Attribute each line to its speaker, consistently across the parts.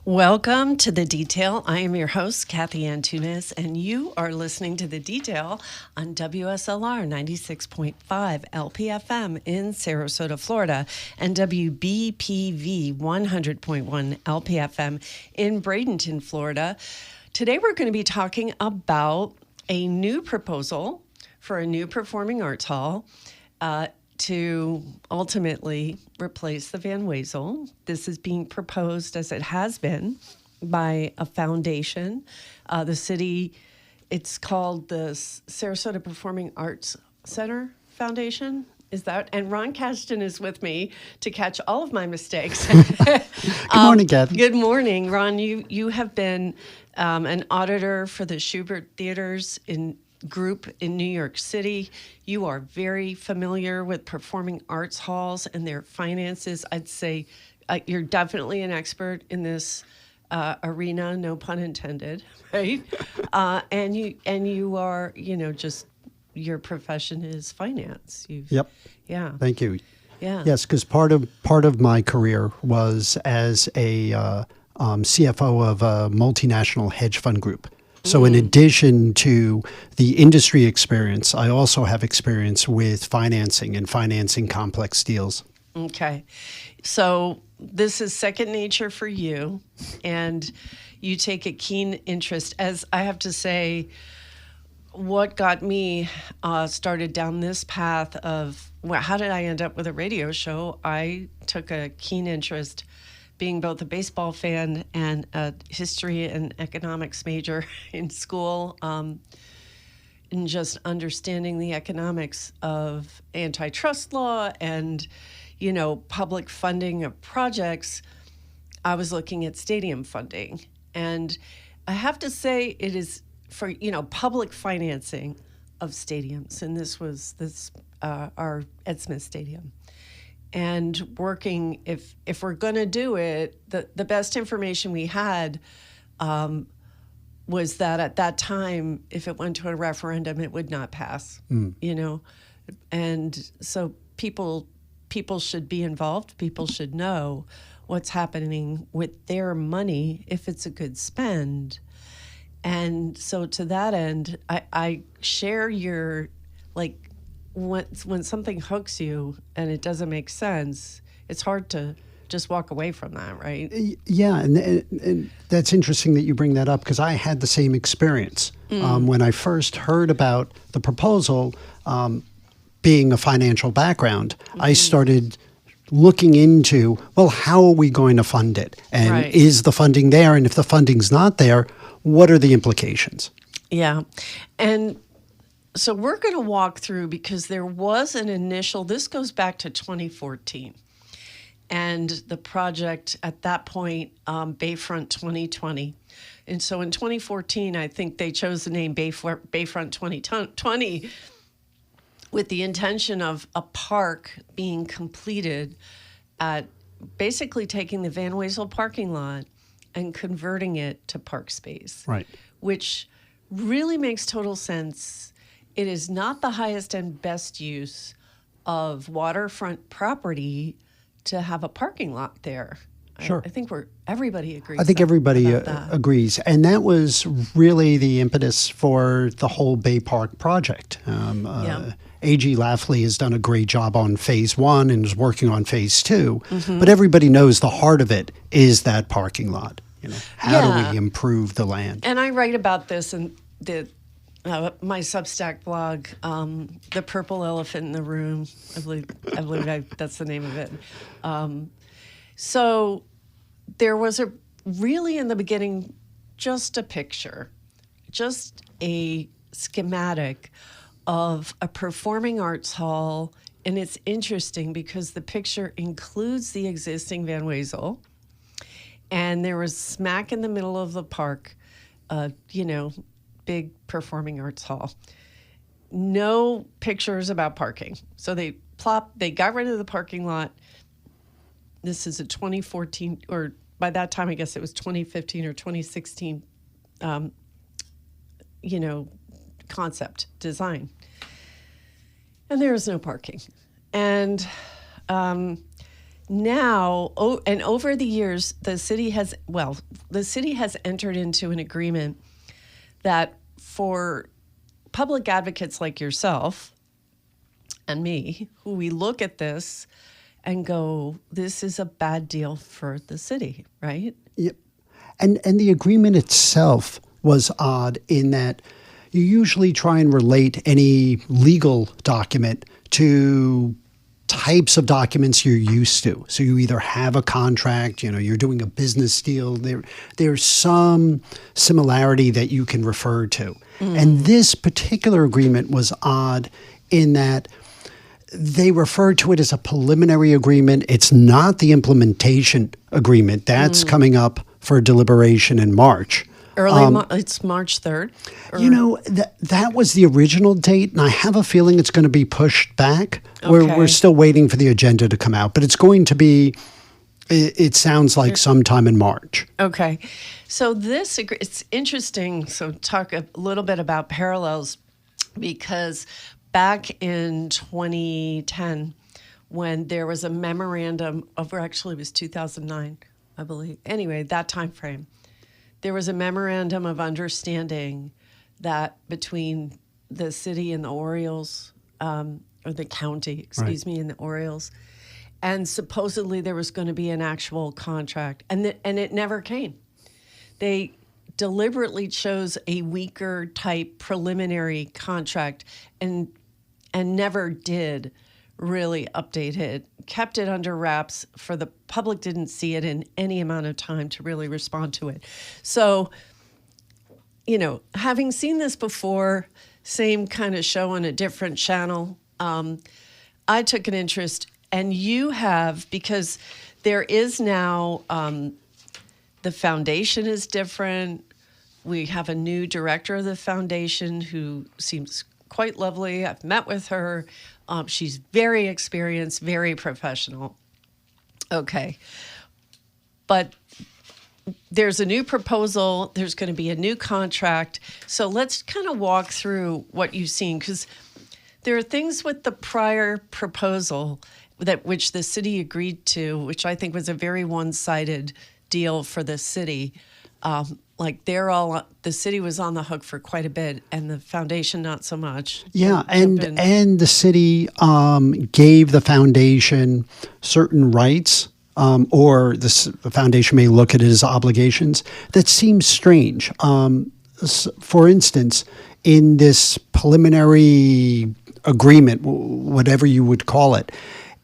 Speaker 1: Welcome to The Detail. I am your host, Cathy Antunes, and you are listening to The Detail on WSLR 96.5 LPFM in Sarasota, Florida, and WBPV 100.1 LPFM in Bradenton, Florida. Today we're going to be talking about a new proposal for a new performing arts hall to ultimately replace the Van Wezel. This is being proposed, as it has been, by a foundation. The city, it's called the Sarasota Performing Arts Center Foundation. Is that? And Ron Kashden is with me to catch all of my mistakes.
Speaker 2: Good morning, Cathy.
Speaker 1: Good morning, Ron. You have been an auditor for the Schubert Theaters group in New York City. You are very familiar with performing arts halls and their finances. I'd say you're definitely an expert in this arena, no pun intended, right? And you are, just your profession is finance.
Speaker 2: Yep.
Speaker 1: Yeah.
Speaker 2: Thank you.
Speaker 1: Yeah.
Speaker 2: Yes, because part of my career was as a CFO of a multinational hedge fund group. So in addition to the industry experience, I also have experience with financing and financing complex deals.
Speaker 1: Okay. So this is second nature for you, and you take a keen interest. As I have to say, what got me started down this path of, how did I end up with a radio show? I took a keen interest being both a baseball fan and a history and economics major in school, and just understanding the economics of antitrust law and, public funding of projects, I was looking at stadium funding. And I have to say it is for, public financing of stadiums. And this was our Ed Smith Stadium. And working, if we're going to do it, the best information we had was that at that time, if it went to a referendum, it would not pass, And so people should be involved. People should know what's happening with their money if it's a good spend. And so to that end, I share your, when something hooks you and it doesn't make sense, it's hard to just walk away from that, right?
Speaker 2: Yeah, and that's interesting that you bring that up because I had the same experience. When I first heard about the proposal, being a financial background, I started looking into, how are we going to fund it? And
Speaker 1: Right.
Speaker 2: Is the funding there? And if the funding's not there, what are the implications?
Speaker 1: Yeah. And so we're going to walk through because there was an initial, this goes back to 2014. And the project at that point, Bayfront 2020. And so in 2014, I think they chose the name Bayfront 2020 with the intention of a park being completed at basically taking the Van Wezel parking lot and converting it to park space.
Speaker 2: Right.
Speaker 1: Which really makes total sense. It is not the highest and best use of waterfront property to have a parking lot there.
Speaker 2: Sure.
Speaker 1: I think everybody agrees.
Speaker 2: I think everybody
Speaker 1: about that.
Speaker 2: agrees. And that was really the impetus for the whole Bay Park project. A.G. Lafley has done a great job on phase 1 and is working on phase 2. But everybody knows the heart of it is that parking lot. How do we improve the land?
Speaker 1: And I write about this in my Substack blog, The Purple Elephant in the Room. I believe that's the name of it. So there was really in the beginning just a picture, just a schematic of a performing arts hall. And it's interesting because the picture includes the existing Van Wezel. And there was smack in the middle of the park, big performing arts hall. No pictures about parking. So they got rid of the parking lot. This is a 2014, or by that time, I guess it was 2015 or 2016, concept design. And there is no parking. And now, and over the years, the city has entered into an agreement that for public advocates like yourself and me, who we look at this and go, this is a bad deal for the city, right?
Speaker 2: Yep. And the agreement itself was odd in that you usually try and relate any legal document to types of documents you're used to. So you either have a contract, you're doing a business deal. There's some similarity that you can refer to. And this particular agreement was odd in that they referred to it as a preliminary agreement. It's not the implementation agreement. That's coming up for deliberation in March.
Speaker 1: It's March 3rd?
Speaker 2: That was the original date, and I have a feeling it's going to be pushed back.
Speaker 1: Okay.
Speaker 2: We're still waiting for the agenda to come out, but it's going to be, it sounds like sometime in March.
Speaker 1: Okay. So it's interesting. So talk a little bit about parallels, because back in 2010, when there was a memorandum of, or actually it was 2009, I believe. Anyway, that time frame. There was a memorandum of understanding that between the city and the Orioles, or the county, and the Orioles, and supposedly there was going to be an actual contract, and it never came. They deliberately chose a weaker type preliminary contract and never did really update it, kept it under wraps for the public, didn't see it in any amount of time to really respond to it. So, having seen this before, same kind of show on a different channel, I took an interest, and you have, because there is now, the foundation is different. We have a new director of the foundation who seems quite lovely. I've met with her. She's very experienced, very professional. Okay. But there's a new proposal. There's going to be a new contract. So let's kind of walk through what you've seen, because there are things with the prior proposal which the city agreed to, which I think was a very one-sided deal for the city. The city was on the hook for quite a bit, and the foundation not so much.
Speaker 2: Yeah, and the city gave the foundation certain rights, or the foundation may look at it as obligations. That seems strange. For instance, in this preliminary agreement, whatever you would call it,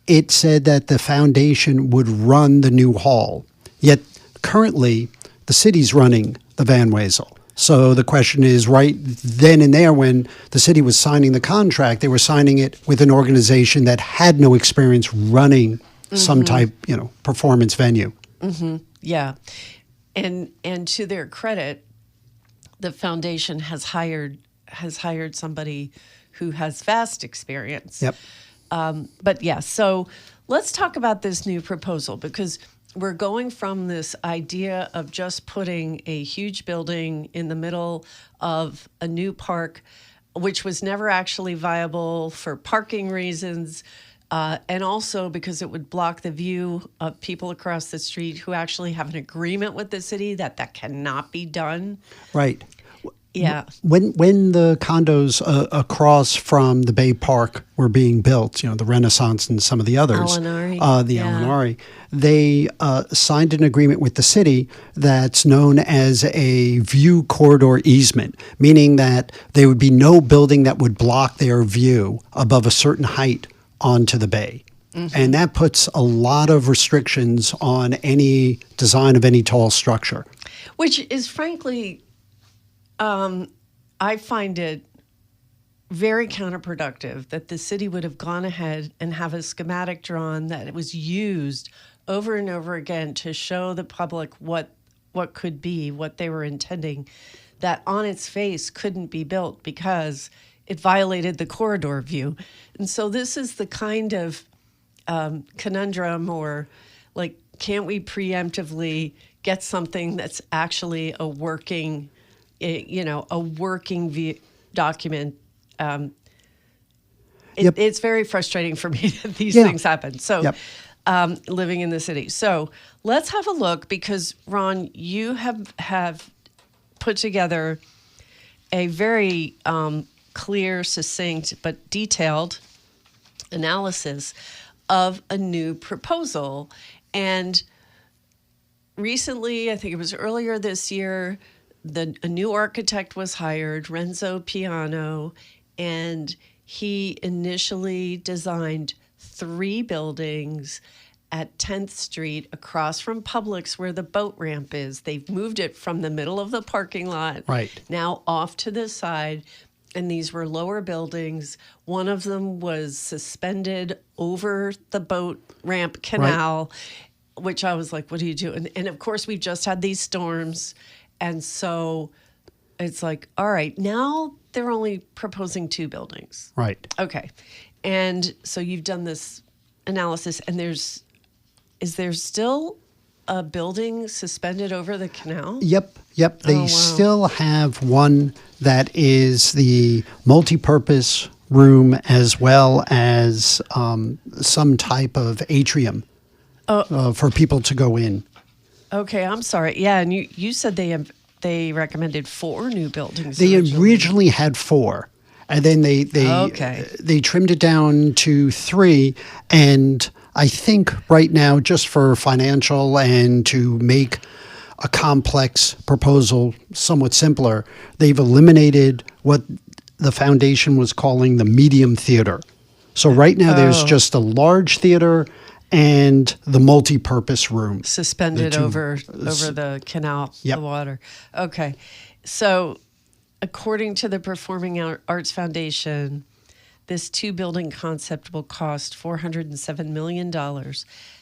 Speaker 2: it said that the foundation would run the new hall. Yet currently, the city's running the Van Wezel. So the question is, right then and there, when the city was signing the contract, they were signing it with an organization that had no experience running some type, performance venue.
Speaker 1: Mm-hmm. Yeah. And to their credit, the foundation has hired somebody who has vast experience.
Speaker 2: Yep.
Speaker 1: But yeah, so let's talk about this new proposal, because we're going from this idea of just putting a huge building in the middle of a new park, which was never actually viable for parking reasons, and also because it would block the view of people across the street who actually have an agreement with the city that cannot be done.
Speaker 2: Right.
Speaker 1: Yeah.
Speaker 2: When the condos
Speaker 1: across
Speaker 2: from the Bay Park were being built, the Renaissance and some of the others,
Speaker 1: Alinari,
Speaker 2: they signed an agreement with the city that's known as a view corridor easement, meaning that there would be no building that would block their view above a certain height onto the bay. Mm-hmm. And that puts a lot of restrictions on any design of any tall structure.
Speaker 1: Which is frankly... I find it very counterproductive that the city would have gone ahead and have a schematic drawn that it was used over and over again to show the public what could be, what they were intending, that on its face couldn't be built because it violated the corridor view. And so this is the kind of conundrum, or like, can't we preemptively get something that's actually a working document. It's very frustrating for me that these things happen. So living in the city. So let's have a look, because Ron, you have put together a very clear, succinct, but detailed analysis of a new proposal. And recently, I think it was earlier this year, a new architect was hired, Renzo Piano, and he initially designed 3 buildings at 10th Street across from Publix where the boat ramp is. They've moved it from the middle of the parking lot,
Speaker 2: Right,
Speaker 1: now off to the side. And these were lower buildings. One of them was suspended over the boat ramp canal, which I was like, what do you do? And of course, we've just had these storms. And so it's like, all right, now they're only proposing 2 buildings.
Speaker 2: right.
Speaker 1: Okay. And so you've done this analysis, and is there still a building suspended over the canal?
Speaker 2: Yep. They
Speaker 1: Oh, wow.
Speaker 2: still have one that is the multi-purpose room as well as some type of atrium for people to go in.
Speaker 1: Okay, I'm sorry. Yeah, and you said they recommended 4 new buildings.
Speaker 2: They
Speaker 1: originally.
Speaker 2: originally had 4, and then they trimmed it down to 3. And I think right now, just for financial and to make a complex proposal somewhat simpler, they've eliminated what the foundation was calling the medium theater. So right now there's just a large theater and the multi-purpose room.
Speaker 1: Suspended over the canal,
Speaker 2: Yep.
Speaker 1: the water. Okay. So according to the Performing Arts Foundation, this 2-building concept will cost $407 million.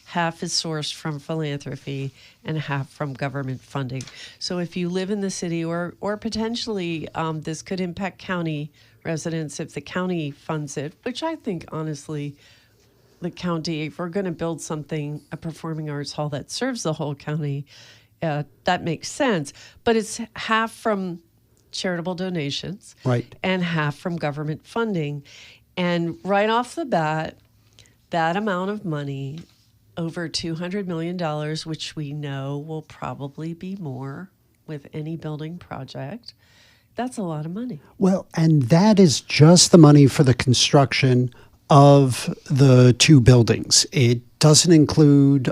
Speaker 1: Half is sourced from philanthropy and half from government funding. So if you live in the city, or potentially this could impact county residents if the county funds it, which I think, honestly, the county, if we're going to build something, a performing arts hall that serves the whole county, that makes sense. But it's half from charitable donations,
Speaker 2: Right.
Speaker 1: and half from government funding. And right off the bat, that amount of money, over $200 million, which we know will probably be more with any building project, that's a lot of money.
Speaker 2: Well, and that is just the money for the construction of the 2 buildings. It doesn't include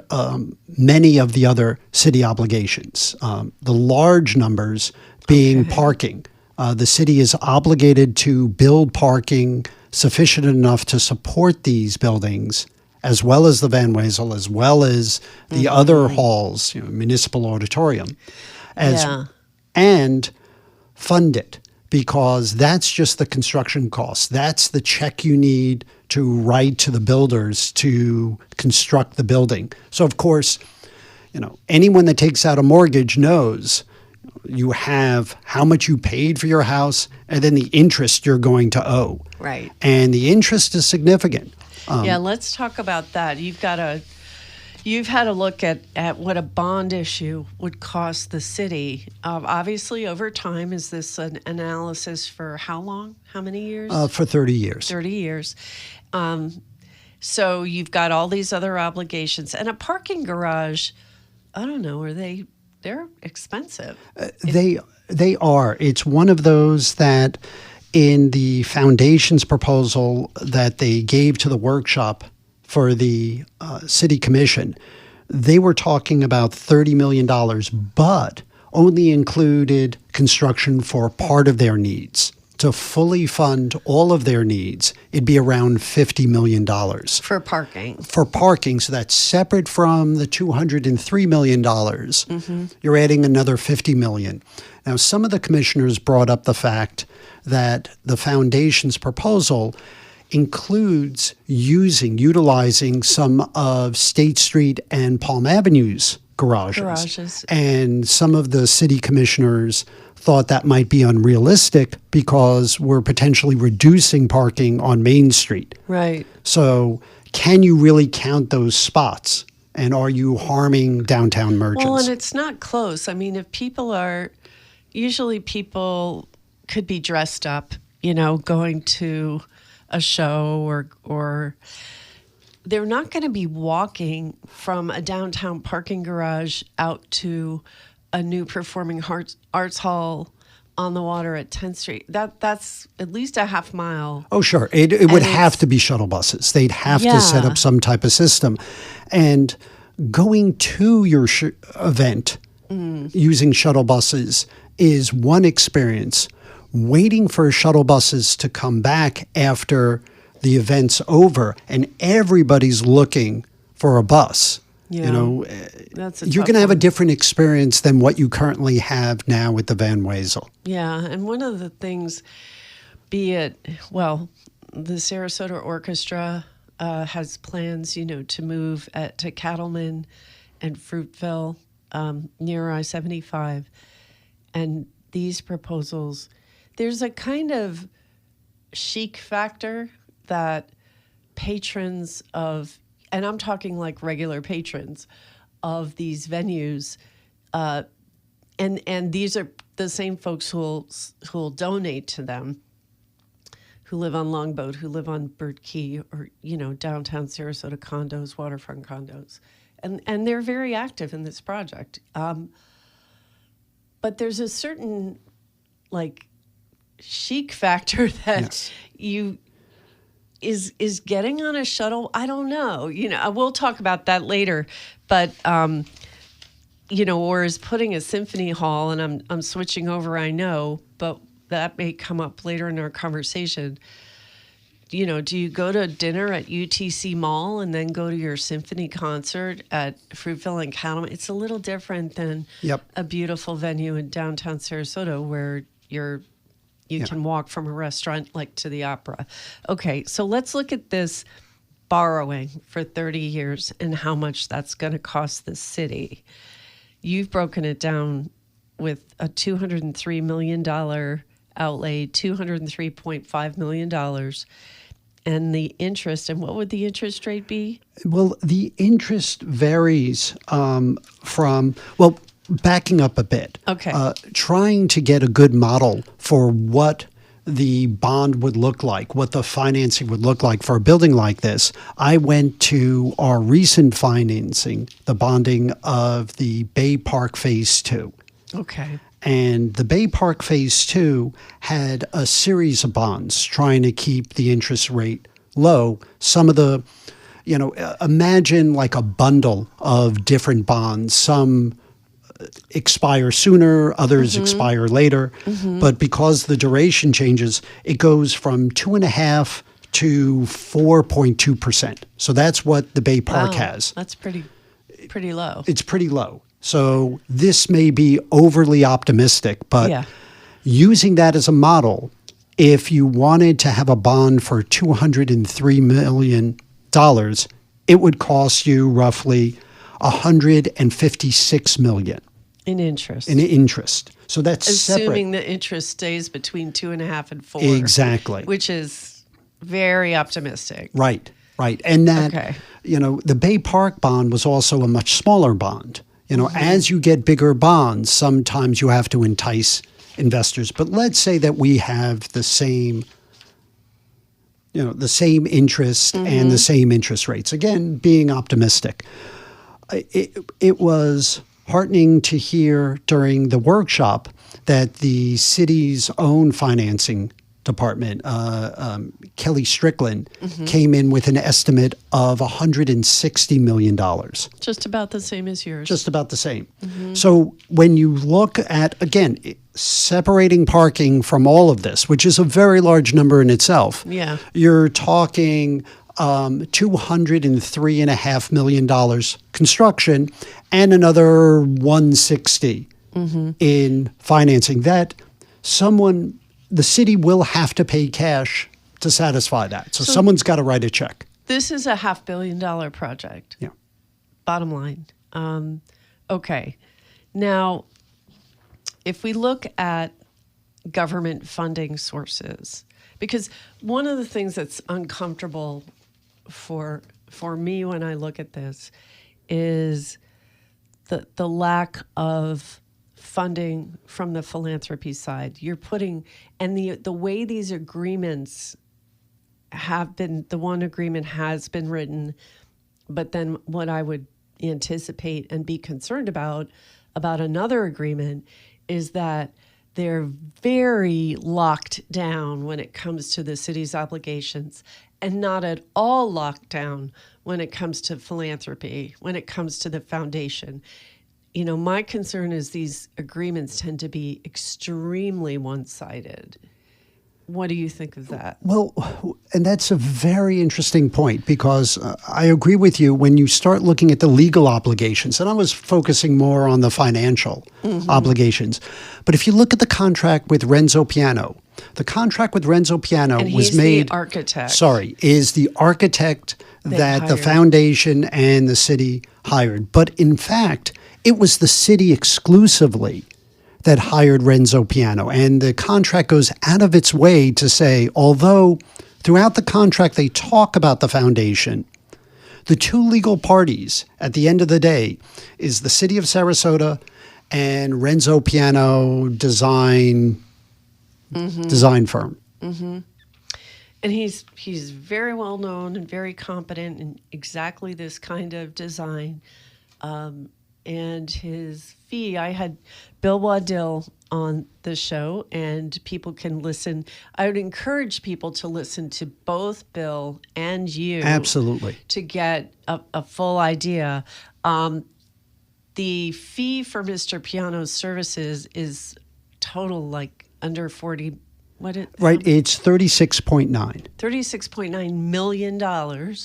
Speaker 2: many of the other city obligations, the large numbers being parking. The city is obligated to build parking sufficient enough to support these buildings, as well as the Van Wezel, as well as the other halls, municipal auditorium, and fund it, because that's just the construction cost. That's the check you need to write to the builders to construct the building. So, of course, anyone that takes out a mortgage knows you have how much you paid for your house and then the interest you're going to owe.
Speaker 1: Right.
Speaker 2: And the interest is significant.
Speaker 1: Yeah, let's talk about that. You've had a look at what a bond issue would cost the city. Obviously, over time, is this an analysis for how long? How many years?
Speaker 2: For 30 years.
Speaker 1: 30 years. So you've got all these other obligations. And a parking garage, I don't know, they're expensive.
Speaker 2: They are. It's one of those that in the foundation's proposal that they gave to the workshop for the city commission, they were talking about $30 million, but only included construction for part of their needs. To fully fund all of their needs, it'd be around $50 million.
Speaker 1: For parking.
Speaker 2: For parking, so that's separate from the $203 million. Mm-hmm. You're adding another $50 million. Now, some of the commissioners brought up the fact that the foundation's proposal includes utilizing some of State Street and Palm Avenue's garages. And some of the city commissioners thought that might be unrealistic because we're potentially reducing parking on Main Street.
Speaker 1: Right.
Speaker 2: So can you really count those spots? And are you harming downtown merchants?
Speaker 1: Well, and it's not close. I mean, if usually people could be dressed up, going to a show or they're not going to be walking from a downtown parking garage out to a new performing arts hall on the water at 10th Street. That's at least a half mile.
Speaker 2: Oh, sure. It would have to be shuttle buses. They'd have to set up some type of system. And going to your event using shuttle buses is one experience. Waiting for shuttle buses to come back after the event's over and everybody's looking for a bus.
Speaker 1: Yeah.
Speaker 2: You know,
Speaker 1: you're
Speaker 2: going to have a different experience than what you currently have now with the Van Wezel.
Speaker 1: Yeah, and one of the things, the Sarasota Orchestra has plans, to move to Cattleman and Fruitville near I-75. And these proposals, there's a kind of chic factor that patrons of, and I'm talking like regular patrons of these venues, and these are the same folks who'll donate to them, who live on Longboat, who live on Bird Key, or downtown Sarasota condos, waterfront condos, and they're very active in this project. But there's a certain chic factor that is getting on a shuttle. I don't know. We'll talk about that later. But or is putting a symphony hall, and I'm switching over. I know, but that may come up later in our conversation. Do you go to dinner at UTC Mall and then go to your symphony concert at Fruitville and Cattleman? It's a little different than a beautiful venue in downtown Sarasota where you can walk from a restaurant to the opera. Okay, so let's look at this borrowing for 30 years and how much that's going to cost the city. You've broken it down with a $203 million outlay, $203.5 million. And the interest, and what would the interest rate be?
Speaker 2: Well, the interest varies backing up a bit.
Speaker 1: Okay.
Speaker 2: Trying to get a good model for what the bond would look like, what the financing would look like for a building like this, I went to our recent financing, the bonding of the Bay Park Phase 2.
Speaker 1: Okay.
Speaker 2: And the Bay Park Phase 2 had a series of bonds trying to keep the interest rate low. Some of the, imagine like a bundle of different bonds. Some expire sooner, others expire later. But because the duration changes, it goes from 2.5% to 4.2%. So that's what the Bay Park has.
Speaker 1: That's pretty low.
Speaker 2: It's pretty low. So this may be overly optimistic, but using that as a model, if you wanted to have a bond for $203 million, it would cost you roughly $156 million.
Speaker 1: In interest.
Speaker 2: In interest. So that's
Speaker 1: assuming
Speaker 2: separate.
Speaker 1: The interest stays between 2.5 and 4.
Speaker 2: Exactly.
Speaker 1: Which is very optimistic.
Speaker 2: Right. And that, the Bay Park bond was also a much smaller bond. As you get bigger bonds, sometimes you have to entice investors. But let's say that we have the same, the same interest and the same interest rates. Again, being optimistic. It was heartening to hear during the workshop that the city's own financing department, Kelly Strickland, came in with an estimate of $160 million.
Speaker 1: Just about the same as yours.
Speaker 2: Just about the same. So when you look at, again, separating parking from all of this, which is a very large number in itself, you're talking $203.5 million construction and another $160 in financing. That the city will have to pay cash to satisfy that. So someone's got to write a check.
Speaker 1: This is a $500 million project.
Speaker 2: Yeah.
Speaker 1: Bottom line. Okay. Now, if we look at government funding sources, because one of the things that's uncomfortable for me when I look at this is the lack of funding from the philanthropy side. You're putting, and the way these agreements have been, the one agreement has been written But then what I would anticipate and be concerned about another agreement is that they're very locked down when it comes to the city's obligations and not at all locked down when it comes to philanthropy, when it comes to the foundation. You know, my concern is these agreements tend to be extremely one-sided. What do you think of that?
Speaker 2: Well, and that's a very interesting point because I agree with you when you start looking at the legal obligations, and I was focusing more on the financial obligations. But if you look at the contract with Renzo Piano, the contract with Renzo Piano
Speaker 1: And
Speaker 2: was
Speaker 1: he's
Speaker 2: made.
Speaker 1: the architect.
Speaker 2: Sorry, is the architect that the
Speaker 1: hired.
Speaker 2: foundation and the city hired. But in fact, it was the city exclusively that hired Renzo Piano. And the contract goes out of its way to say, although throughout the contract they talk about the foundation, the two legal parties at the end of the day is the city of Sarasota and Renzo Piano design firm.
Speaker 1: And he's very well known and very competent in exactly this kind of design. And his fee, I had Bill Waddell on the show, and people can listen. I would encourage people to listen to both Bill and you.
Speaker 2: Absolutely.
Speaker 1: To get a full idea. The fee for Mr. Piano's services is total like under 40.
Speaker 2: Right, it's $36.9.
Speaker 1: $36.9 million,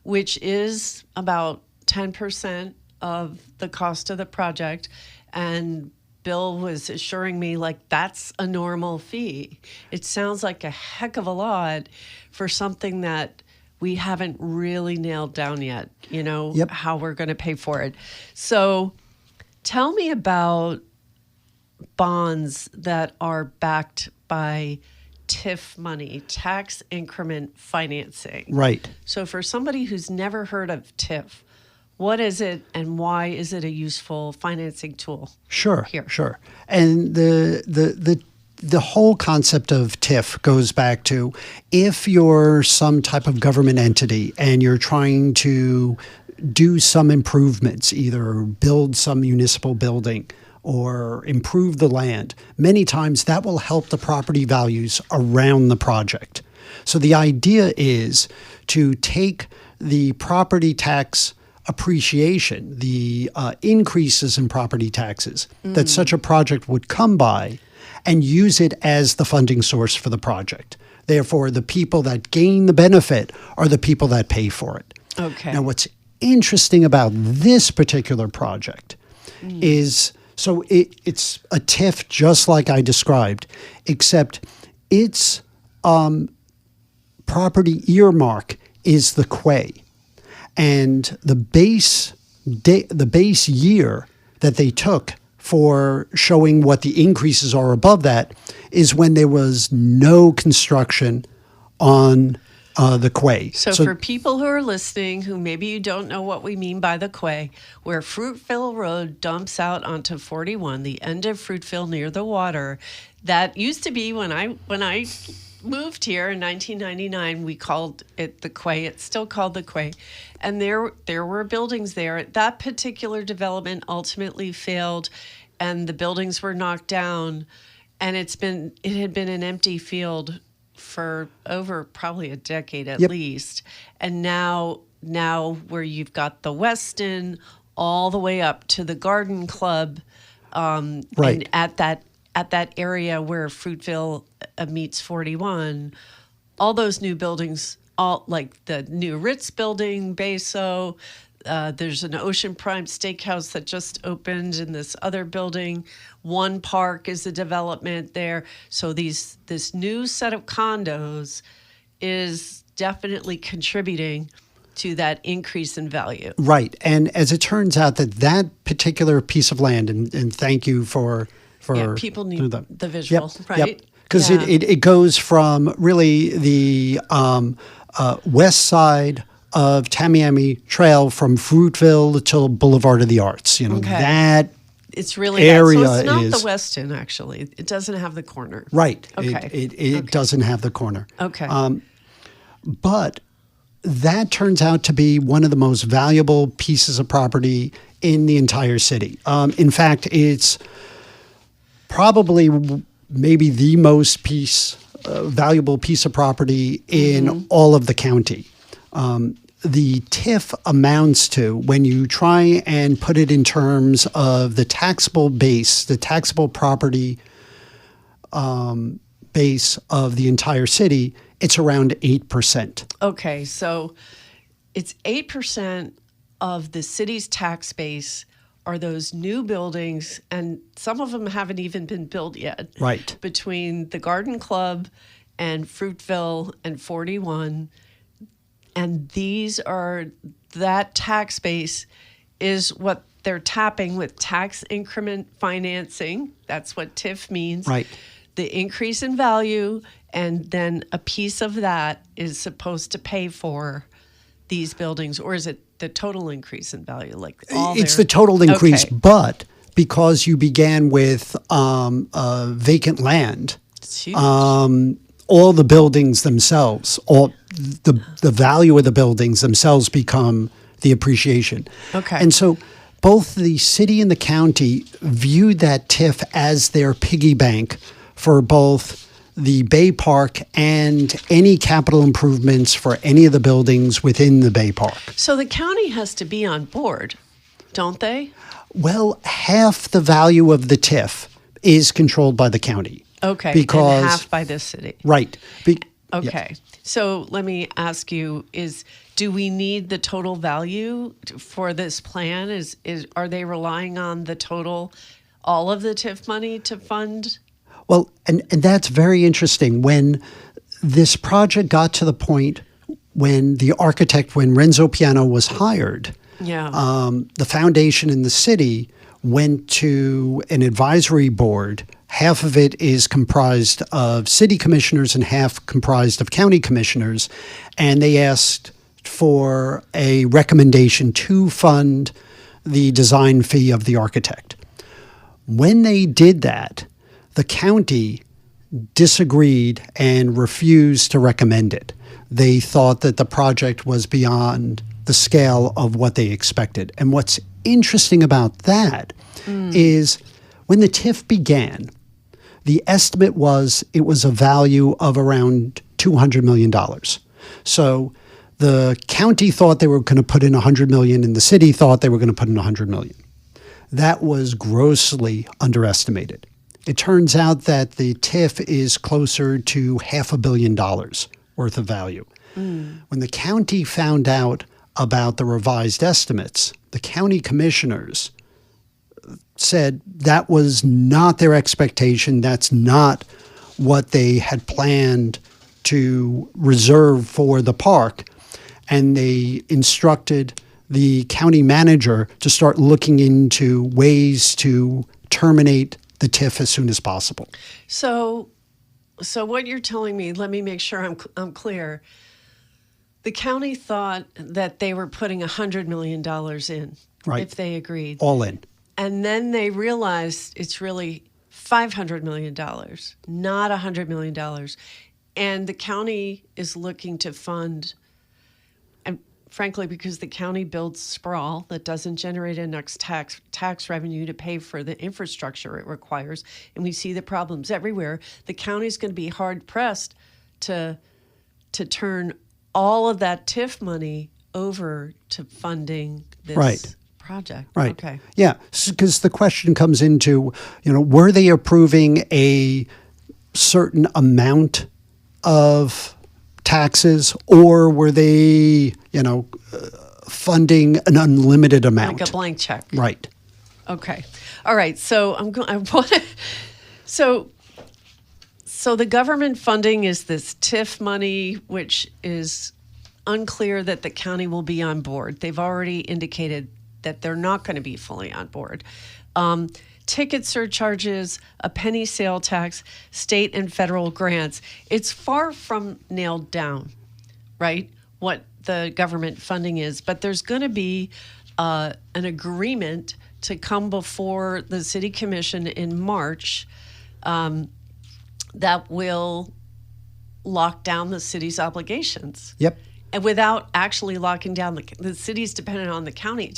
Speaker 1: which is about 10% of the cost of the project. And Bill was assuring me, like, that's a normal fee. It sounds like a heck of a lot for something that we haven't really nailed down yet, you know,
Speaker 2: Yep.
Speaker 1: how we're going to pay for it. So tell me about bonds that are backed by TIF money, tax increment financing.
Speaker 2: Right.
Speaker 1: So for somebody who's never heard of TIF, what is it and why is it a useful financing tool?
Speaker 2: Sure.
Speaker 1: Here.
Speaker 2: Sure. And the whole concept of TIF goes back to if you're some type of government entity and you're trying to do some improvements, either build some municipal building or improve the land, many times that will help the property values around the project. So the idea is to take the property tax appreciation, the increases in property taxes that such a project would come by, and use it as the funding source for the project. Therefore, the people that gain the benefit are the people that pay for it.
Speaker 1: Okay.
Speaker 2: Now, what's interesting about this particular project is, so it's a TIF just like I described, except its property earmark is the quay. And the base year that they took for showing what the increases are above that is when there was no construction on the quay.
Speaker 1: So for people who are listening, who maybe you don't know what we mean by the quay, where Fruitville Road dumps out onto 41, the end of Fruitville near the water, that used to be when I moved here in 1999, we called it the quay. It's still called the quay. And there were buildings there. That particular development ultimately failed and the buildings were knocked down. And it had been an empty field for over probably a decade at least. And now where you've got the Westin all the way up to the Garden Club,
Speaker 2: right.
Speaker 1: And at that area where Fruitville meets 41, all those new buildings, all like the new Ritz building, Beso, there's an Ocean Prime Steakhouse that just opened in this other building. One Park is a development there. So this new set of condos is definitely contributing to that increase in value.
Speaker 2: Right. And as it turns out that particular piece of land, and thank you for
Speaker 1: people need the visual, right?
Speaker 2: Yep. Because it goes from really the west side of Tamiami Trail from Fruitville to Boulevard of the Arts. You know, that
Speaker 1: it's really
Speaker 2: area
Speaker 1: so it's not
Speaker 2: is
Speaker 1: the Westin, actually. It doesn't have the corner.
Speaker 2: Right.
Speaker 1: Okay.
Speaker 2: It doesn't have the corner.
Speaker 1: Okay.
Speaker 2: But that turns out to be one of the most valuable pieces of property in the entire city. In fact, it's probably maybe the most valuable piece of property in all of the county. The TIF amounts to, when you try and put it in terms of the taxable base, the taxable property base of the entire city, it's around 8%.
Speaker 1: Okay, so it's 8% of the city's tax base are those new buildings, and some of them haven't even been built yet.
Speaker 2: Right.
Speaker 1: Between the Garden Club and Fruitville and 41. And that tax base is what they're tapping with tax increment financing. That's what TIF means.
Speaker 2: Right.
Speaker 1: The increase in value, and then a piece of that is supposed to pay for these buildings, or is it the total increase in value?
Speaker 2: It's the total increase,
Speaker 1: okay.
Speaker 2: But because you began with vacant land,
Speaker 1: It's huge.
Speaker 2: all the buildings themselves, all the value of the buildings themselves become the appreciation.
Speaker 1: Okay.
Speaker 2: And so both the city and the county viewed that TIF as their piggy bank for both the Bay Park and any capital improvements for any of the buildings within the Bay Park.
Speaker 1: So the county has to be on board, don't they?
Speaker 2: Well, half the value of the TIF is controlled by the county.
Speaker 1: Okay,
Speaker 2: because,
Speaker 1: and half by the city.
Speaker 2: Right.
Speaker 1: Okay.
Speaker 2: Yes.
Speaker 1: So let me ask you, do we need the total value for this plan? Are they relying on the total, all of the TIF money to fund?
Speaker 2: Well, and that's very interesting. When this project got to the point when the architect, when Renzo Piano was hired, the foundation in the city went to an advisory board. Half of it is comprised of city commissioners and half comprised of county commissioners. And they asked for a recommendation to fund the design fee of the architect. When they did that, the county disagreed and refused to recommend it. They thought that the project was beyond the scale of what they expected. And what's interesting about that is when the TIF began, the estimate was it was a value of around $200 million. So the county thought they were going to put in $100 million and the city thought they were going to put in $100 million. That was grossly underestimated. It turns out that the TIF is closer to $500 million worth of value. When the county found out about the revised estimates, the county commissioners said that was not their expectation. That's not what they had planned to reserve for the park. And they instructed the county manager to start looking into ways to terminate the TIF as soon as possible.
Speaker 1: So what you're telling me, let me make sure I'm clear. The county thought that they were putting $100 million in,
Speaker 2: right,
Speaker 1: if they agreed.
Speaker 2: All in.
Speaker 1: And then they realized it's really $500 million, not $100 million. And the county is looking to fund, and frankly, because the county builds sprawl that doesn't generate enough tax revenue to pay for the infrastructure it requires, and we see the problems everywhere, the county's going to be hard-pressed to turn all of that TIF money over to funding this project.
Speaker 2: Right.
Speaker 1: Okay.
Speaker 2: Yeah, because the question comes into, were they approving a certain amount of taxes, or were they, funding an unlimited amount?
Speaker 1: Like a blank check.
Speaker 2: Right.
Speaker 1: Okay. All right. So So the government funding is this TIF money, which is unclear that the county will be on board. They've already indicated that they're not going to be fully on board. Ticket surcharges, a penny sale tax, state and federal grants. It's far from nailed down, right, what the government funding is. But there's going to be an agreement to come before the city commission in March that will lock down the city's obligations.
Speaker 2: Yep.
Speaker 1: and without actually locking down the city's dependent on the county.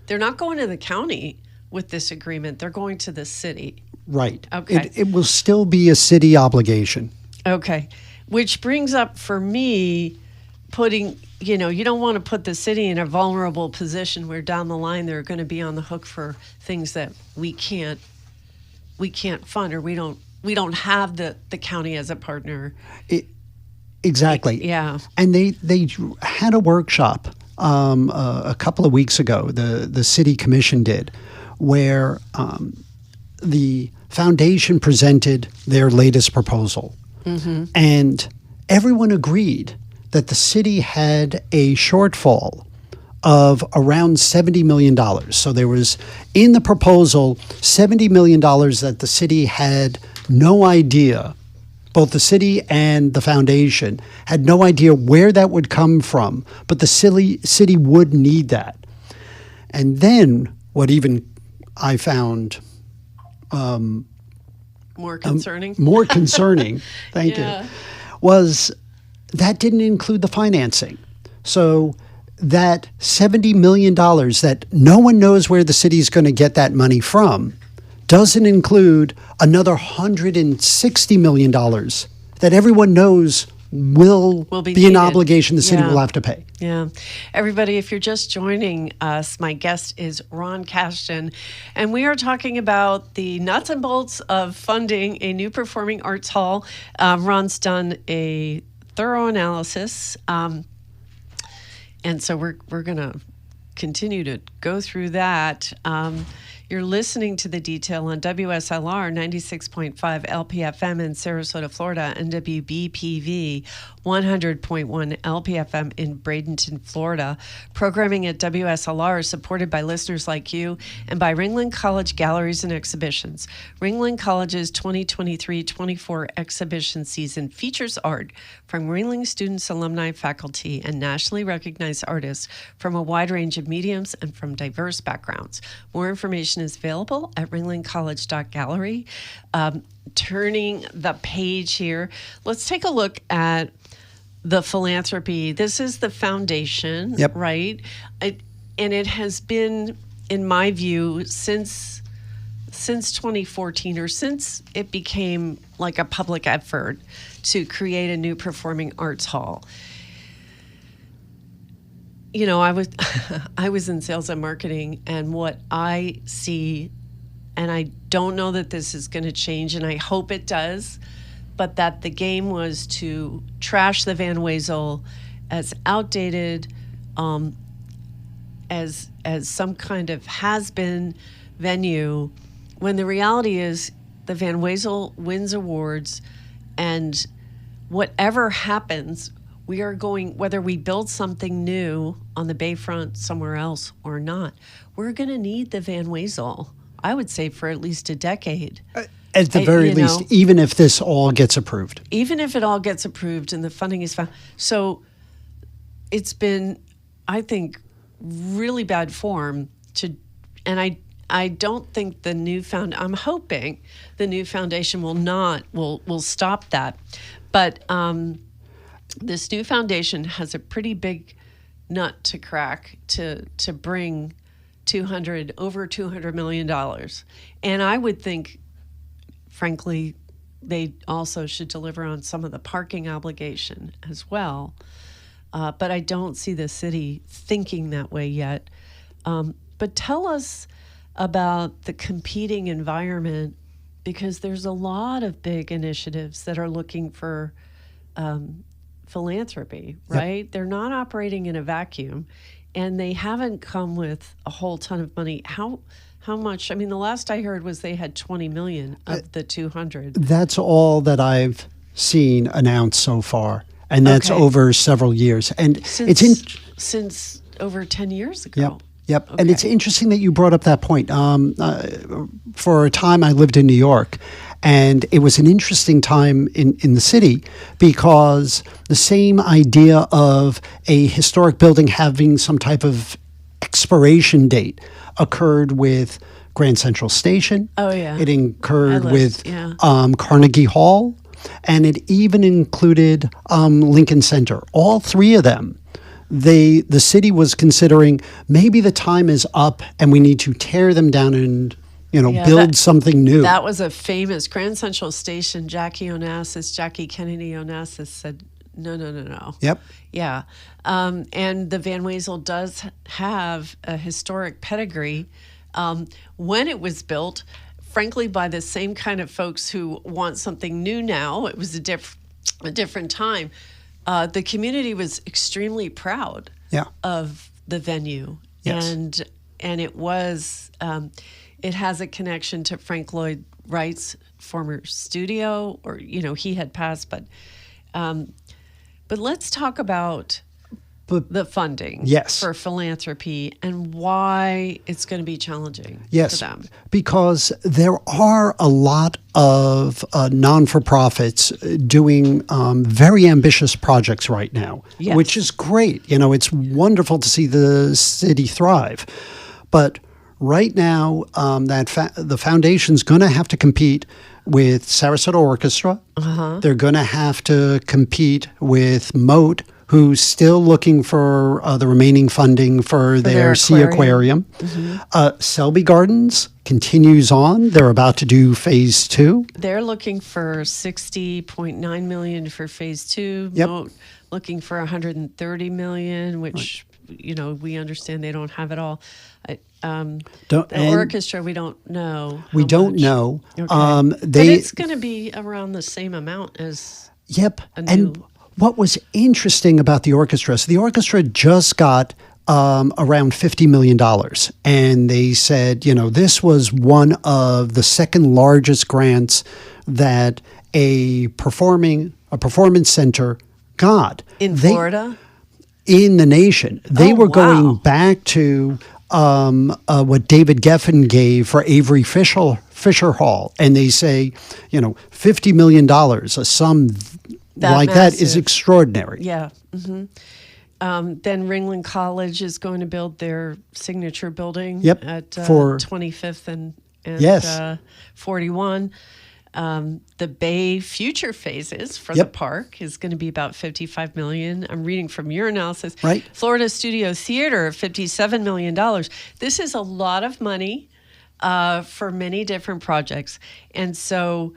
Speaker 1: They're not going to the county with this agreement. They're going to the city.
Speaker 2: Right.
Speaker 1: Okay.
Speaker 2: It will still be a city obligation.
Speaker 1: Okay. Which brings up for me you don't want to put the city in a vulnerable position where down the line they're going to be on the hook for things that we can't fund, or we don't have the county as a partner.
Speaker 2: Exactly.
Speaker 1: Yeah.
Speaker 2: And they had a workshop a couple of weeks ago, the city commission did, where the foundation presented their latest proposal. Mm-hmm. And everyone agreed that the city had a shortfall of around $70 million. So there was, in the proposal, $70 million that the city had no idea, both the city and the foundation had no idea where that would come from, but the city would need that. And then what even I found
Speaker 1: more concerning,
Speaker 2: thank you, was that didn't include the financing. So that $70 million that no one knows where the city's going to get that money from doesn't include another $160 million that everyone knows will be an obligation the city will have to pay.
Speaker 1: Yeah. Everybody, if you're just joining us, my guest is Ron Kashden, and we are talking about the nuts and bolts of funding a new performing arts hall. Ron's done a thorough analysis, and so we're going to continue to go through that. You're listening to The Detail on WSLR 96.5 LPFM in Sarasota, Florida, and WBPV 100.1 LPFM in Bradenton, Florida. Programming at WSLR is supported by listeners like you and by Ringling College Galleries and Exhibitions. Ringling College's 2023-24 exhibition season features art from Ringling students, alumni, faculty, and nationally recognized artists from a wide range of mediums and from diverse backgrounds. More information is available at ringlingcollege.gallery. Turning the page here, let's take a look at the philanthropy. This is the foundation, right? And it has been, in my view, since 2014, or since it became like a public effort to create a new performing arts hall. You know, I was in sales and marketing, and what I see, and I don't know that this is going to change, and I hope it does, but that the game was to trash the Van Wezel as outdated, as some kind of has-been venue, when the reality is the Van Wezel wins awards, and whatever happens, we are going, whether we build something new on the Bayfront somewhere else or not, we're going to need the Van Wezel, I would say, for at least a decade.
Speaker 2: At the very least, even if this all gets approved.
Speaker 1: Even if it all gets approved and the funding is found. So it's been, I think, really bad form and I don't think I'm hoping the new foundation will stop that. But this new foundation has a pretty big nut to crack to bring over $200 million. And I would think, frankly, they also should deliver on some of the parking obligation as well. But I don't see the city thinking that way yet. But tell us about the competing environment, because there's a lot of big initiatives that are looking for philanthropy, right? Yep. They're not operating in a vacuum, and they haven't come with a whole ton of money. How much? I mean, the last I heard was they had $20 million of the 200.
Speaker 2: That's all that I've seen announced so far, and that's over several years. And
Speaker 1: since over 10 years ago.
Speaker 2: Yep. Okay. And it's interesting that you brought up that point. For a time, I lived in New York, and it was an interesting time in the city, because the same idea of a historic building having some type of expiration date occurred with Grand Central Station.
Speaker 1: Oh, yeah.
Speaker 2: It occurred with Carnegie Hall. and it even included Lincoln Center. All three of them. The city was considering maybe the time is up and we need to tear them down and build something new.
Speaker 1: That was a famous Grand Central Station. Jackie Kennedy Onassis said, no.
Speaker 2: Yep.
Speaker 1: Yeah. And the Van Wezel does have a historic pedigree. When it was built, frankly, by the same kind of folks who want something new now, it was a different time. The community was extremely proud of the venue.
Speaker 2: Yes.
Speaker 1: And it was, it has a connection to Frank Lloyd Wright's former studio, or, he had passed, but let's talk about the funding for philanthropy and why it's going to be challenging for them.
Speaker 2: Because there are a lot of non-for-profits doing very ambitious projects right now, which is great. It's wonderful to see the city thrive. But right now, the foundation's going to have to compete with Sarasota Orchestra. They're going to have to compete with Moat, who's still looking for the remaining funding for their sea aquarium. Selby Gardens continues on. They're about to do phase 2.
Speaker 1: They're looking for $60.9 million for phase 2.
Speaker 2: Yep.
Speaker 1: Moat looking for $130 million, which we understand they don't have it all. The orchestra, we don't know.
Speaker 2: We don't know.
Speaker 1: Okay. But it's going to be around the same amount as
Speaker 2: and what was interesting about the orchestra, so the orchestra just got around $50 million. And they said, this was one of the second largest grants that a performance center got.
Speaker 1: In Florida?
Speaker 2: In the nation. They were going back to what David Geffen gave for Avery Fisher Hall. And they say, $50 million, a sum like massive. That is extraordinary.
Speaker 1: Yeah. Mm-hmm. Then Ringling College is going to build their signature building at
Speaker 2: for
Speaker 1: 25th and 41. The Bay future phases for the park is going to be about $55 million. I'm reading from your analysis.
Speaker 2: Right.
Speaker 1: Florida Studio Theater, $57 million. This is a lot of money for many different projects. And so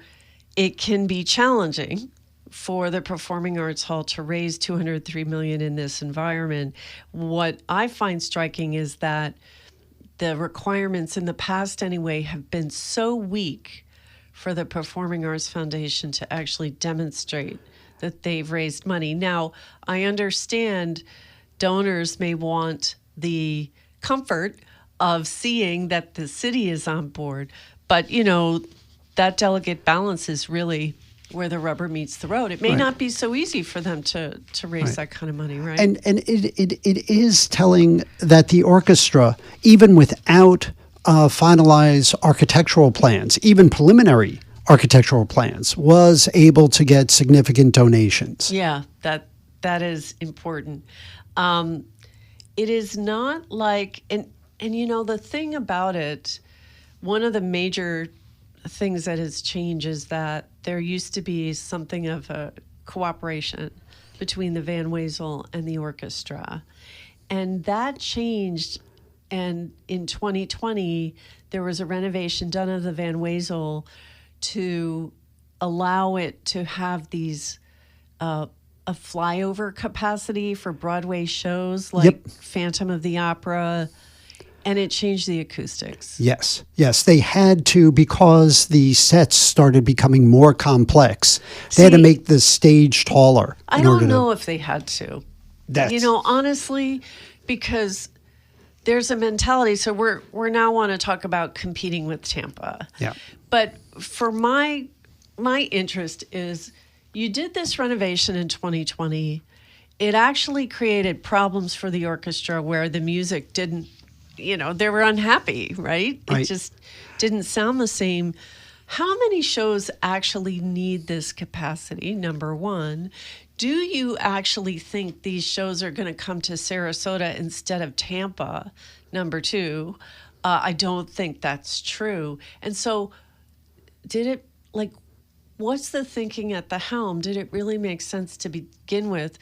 Speaker 1: it can be challenging for the Performing Arts Hall to raise $203 million in this environment. What I find striking is that the requirements in the past anyway have been so weak for the Performing Arts Foundation to actually demonstrate that they've raised money. Now, I understand donors may want the comfort of seeing that the city is on board, but that delegate balance is really where the rubber meets the road. It may not be so easy for them to raise that kind of money, right?
Speaker 2: And it is telling that the orchestra, even without finalized architectural plans, even preliminary architectural plans, was able to get significant donations.
Speaker 1: Yeah, that is important. It is not like, and the thing about it, one of the major things that has changed is that there used to be something of a cooperation between the Van Wezel and the orchestra. And that changed. And in 2020, there was a renovation done of the Van Wezel to allow it to have these a flyover capacity for Broadway shows like Phantom of the Opera. And it changed the acoustics.
Speaker 2: Yes. They had to, because the sets started becoming more complex. They had to make the stage taller.
Speaker 1: I don't know if they had to. Honestly, because there's a mentality. So we're now want to talk about competing with Tampa.
Speaker 2: Yeah.
Speaker 1: But for my interest is, you did this renovation in 2020. It actually created problems for the orchestra where the music didn't. They were unhappy, right? It just didn't sound the same. How many shows actually need this capacity, number one? Do you actually think these shows are going to come to Sarasota instead of Tampa, number two? I don't think that's true. And so what's the thinking at the helm? Did it really make sense to begin with?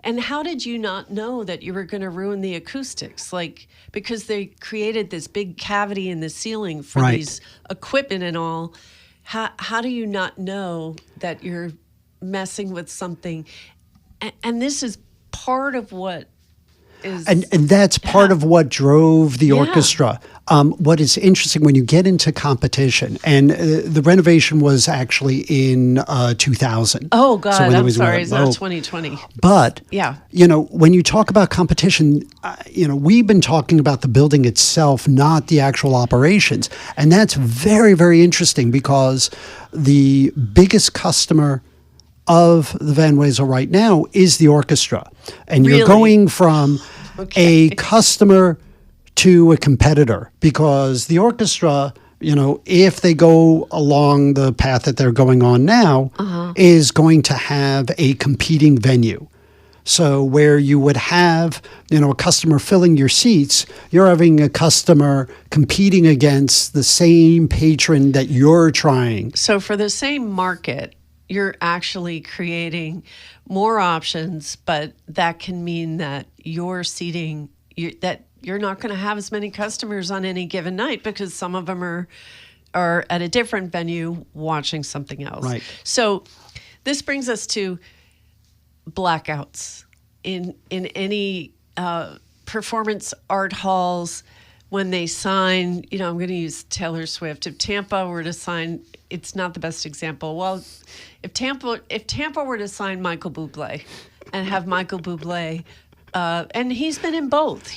Speaker 1: And how did you not know that you were going to ruin the acoustics? Like, because they created this big cavity in the ceiling for
Speaker 2: Right.
Speaker 1: these equipment and all. How do you not know that you're messing with something? And this is part of what is...
Speaker 2: And that's part of what drove the orchestra. What is interesting when you get into competition, and the renovation was actually in 2000.
Speaker 1: Oh, God,
Speaker 2: So when it
Speaker 1: I'm
Speaker 2: was-
Speaker 1: sorry. It's not 2020.
Speaker 2: But,
Speaker 1: Yeah.
Speaker 2: When you talk about competition, we've been talking about the building itself, not the actual operations. And that's very, very interesting because the biggest customer of the Van Wezel right now is the orchestra. And
Speaker 1: Really?
Speaker 2: you're going from a customer to a competitor because the orchestra, if they go along the path that they're going on now, is going to have a competing venue. So where you would have, a customer filling your seats, you're having a customer competing against the same patron that you're trying.
Speaker 1: So for the same market, you're actually creating more options, but that can mean that your seating, that you're not going to have as many customers on any given night because some of them are at a different venue watching something else.
Speaker 2: Right.
Speaker 1: So this brings us to blackouts in any performance art halls. When they sign, I'm going to use Taylor Swift. If Tampa were to sign, it's not the best example. Well, if Tampa were to sign Michael Bublé and have Michael Bublé, and he's been in both.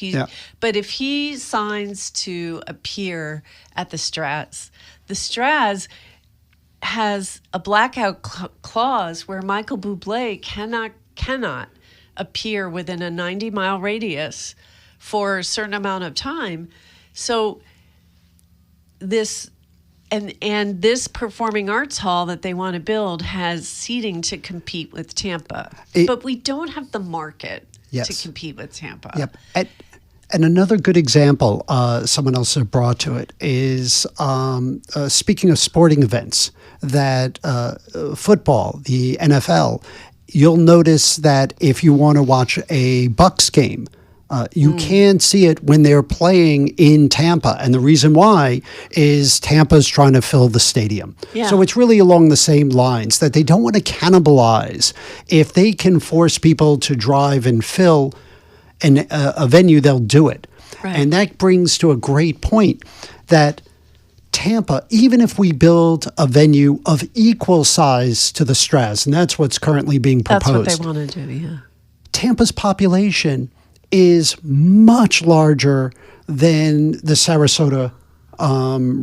Speaker 1: But if he signs to appear at the Straz has a blackout clause where Michael Bublé cannot appear within a 90-mile radius for a certain amount of time. So this and this performing arts hall that they want to build has seating to compete with Tampa. But we don't have the market to compete with Tampa.
Speaker 2: Yep. And another good example someone else has brought to it is speaking of sporting events, that football, the NFL, you'll notice that if you want to watch a Bucks game, you can see it when they're playing in Tampa. And the reason why is Tampa's trying to fill the stadium.
Speaker 1: Yeah.
Speaker 2: So it's really along the same lines that they don't want to cannibalize. If they can force people to drive and fill a venue, they'll do it.
Speaker 1: Right.
Speaker 2: And that brings to a great point that Tampa, even if we build a venue of equal size to the Straz, and that's what's currently being proposed.
Speaker 1: That's what they want to do, yeah.
Speaker 2: Tampa's population is much larger than the Sarasota